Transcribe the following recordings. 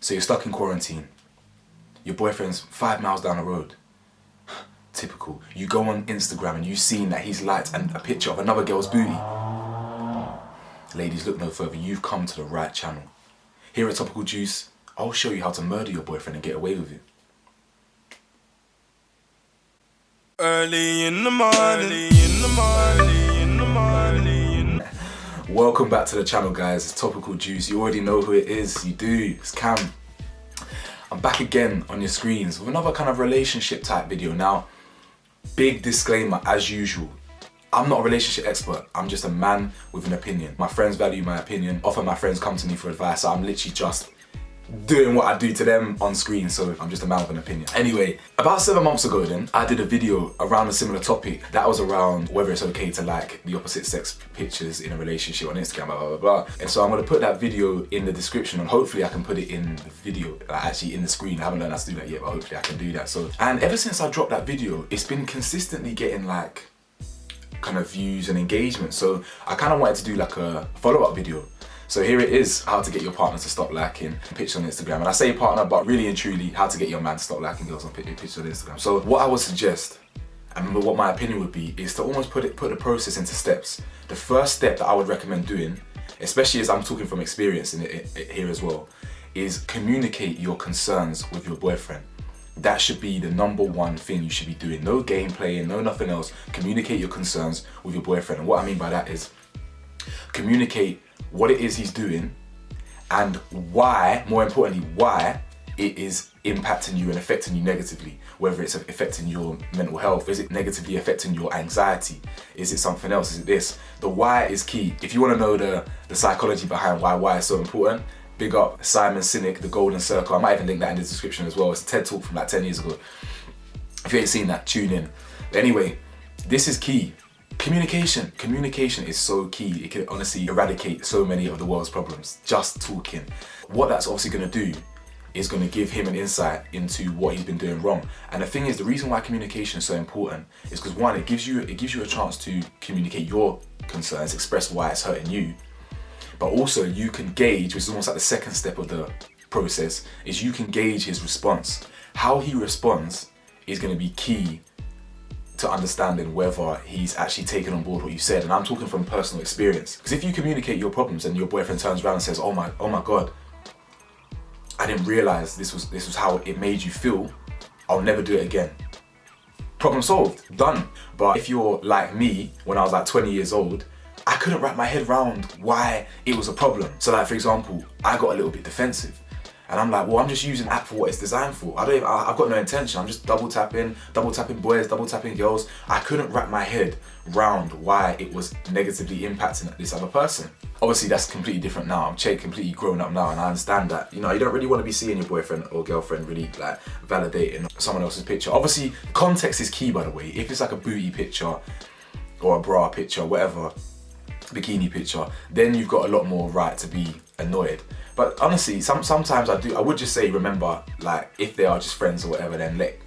So you're stuck in quarantine. Your boyfriend's 5 miles down the road. Typical. You go on Instagram and you've seen that he's liked a picture of another girl's booty. Ladies, look no further. You've come to the right channel. Here at Topical Juice, I'll show you how to murder your boyfriend and get away with it. Early in the morning, Welcome back to the channel, guys. It's Topical Juice. You already know who it is. You do. It's Cam. I'm back again on your screens with another kind of relationship type video. Now, big disclaimer as usual. I'm not a relationship expert. I'm just a man with an opinion. My friends value my opinion. Often my friends come to me for advice. So I'm literally just doing what I do to them on screen, so I'm just a man with an opinion. Anyway, about 7 months ago then, I did a video around a similar topic that was around whether it's okay to like the opposite sex pictures in a relationship on Instagram, blah, blah, blah, blah. And so I'm gonna put that video in the description and hopefully I can put it in the video, like actually in the screen. I haven't learned how to do that yet, but hopefully I can do that. So, and ever since I dropped that video, it's been consistently getting like kind of views and engagement. So I kind of wanted to do like a follow-up video. So here it is, how to get your partner to stop liking pictures on Instagram. And I say partner, but really and truly, how to get your man to stop liking girls on pictures on Instagram. So what I would suggest, and what my opinion would be, is to almost put the process into steps. The first step that I would recommend doing, especially as I'm talking from experience in it here as well, is communicate your concerns with your boyfriend. That should be the number one thing you should be doing. No game playing, no nothing else. Communicate your concerns with your boyfriend. And what I mean by that is communicate what it is he's doing and why, more importantly, why it is impacting you and affecting you negatively. Whether it's affecting your mental health, is it negatively affecting your anxiety? Is it something else? Is it this? The why is key. If you want to know the psychology behind why is so important, big up Sinek, The Golden Circle. I might even link that in the description as well. It's a TED talk from like 10 years ago. If you ain't seen that, tune in. But anyway, this is key. Communication is so key. It can honestly eradicate so many of the world's problems. Just talking. What that's obviously going to do is going to give him an insight into what he's been doing wrong. And the thing is, the reason why communication is so important is because one, it gives you a chance to communicate your concerns, express why it's hurting you. But also you can gauge, which is almost like the second step of the process, is you can gauge his response. How he responds is going to be key to understanding whether he's actually taken on board what you said. And I'm talking from personal experience. Because if you communicate your problems and your boyfriend turns around and says, oh my God, I didn't realize this was how it made you feel, I'll never do it again. Problem solved, done. But if you're like me, when I was like 20 years old, I couldn't wrap my head around why it was a problem. So like, for example, I got a little bit defensive. And I'm like, well, I'm just using the app for what it's designed for. I've got no intention. I'm just double tapping boys, double tapping girls. I couldn't wrap my head round why it was negatively impacting this other person. Obviously, that's completely different now. I'm completely grown up now, and I understand that, you know, you don't really want to be seeing your boyfriend or girlfriend really like validating someone else's picture. Obviously, context is key, by the way. If it's like a booty picture or a bra picture, whatever, bikini picture, then you've got a lot more right to be annoyed. But honestly, sometimes I would just say, remember, like, if they are just friends or whatever, then let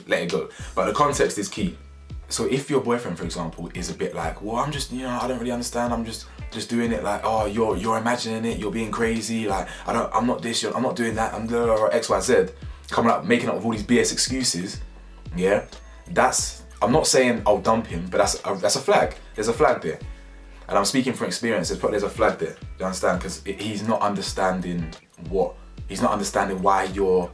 it go. But the context is key. So if your boyfriend, for example, is a bit like, well, I'm just, you know, I don't really understand, I'm just doing it, like, oh, you're imagining it, you're being crazy, like, I'm not this, I'm not doing that, I'm XYZ, coming up, making up with all these BS excuses, yeah, I'm not saying I'll dump him, but that's a flag. There's a flag there. And I'm speaking from experience, there's a flag there, you understand? Because he's not understanding why you're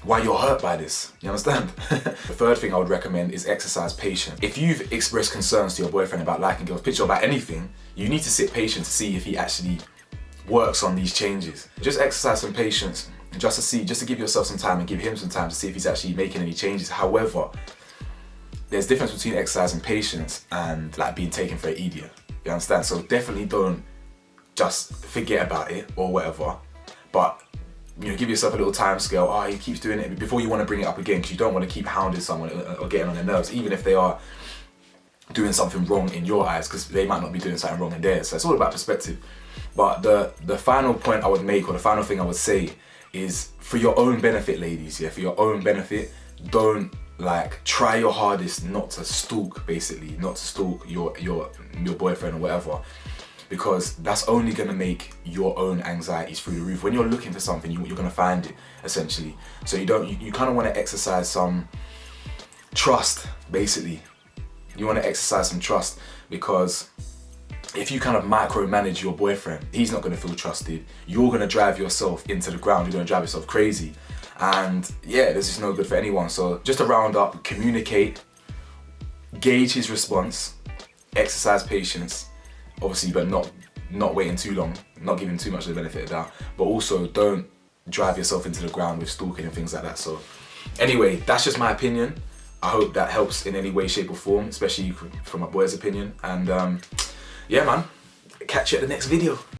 hurt by this, you understand? The third thing I would recommend is exercise patience. If you've expressed concerns to your boyfriend about liking girls' picture, about anything, you need to sit patient to see if he actually works on these changes. Just exercise some patience, just to give yourself some time and give him some time to see if he's actually making any changes. However, there's a difference between exercising patience and like being taken for an idiot. You understand? So definitely don't just forget about it or whatever, but, you know, give yourself a little time scale. Oh, he keeps doing it, before you want to bring it up again, because you don't want to keep hounding someone or getting on their nerves, even if they are doing something wrong in your eyes, because they might not be doing something wrong in theirs. So it's all about perspective. But the final point I would make, or the final thing I would say, is for your own benefit, ladies, yeah, for your own benefit, don't like try your hardest not to stalk, basically, not to stalk your boyfriend or whatever. because that's only going to make your own anxieties through the roof. When you're looking for something, you're going to find it, essentially. So you kind of want to exercise some trust, basically. You want to exercise some trust, because if you kind of micromanage your boyfriend, he's not going to feel trusted. You're going to drive yourself into the ground. You're going to drive yourself crazy. And yeah, this is no good for anyone. So just to round up, communicate, gauge his response, exercise patience, obviously, but not waiting too long, not giving too much of the benefit of the doubt, but also don't drive yourself into the ground with stalking and things like that. So anyway, that's just my opinion. I hope that helps in any way, shape or form, especially from my boy's opinion. And yeah, man, catch you at the next video.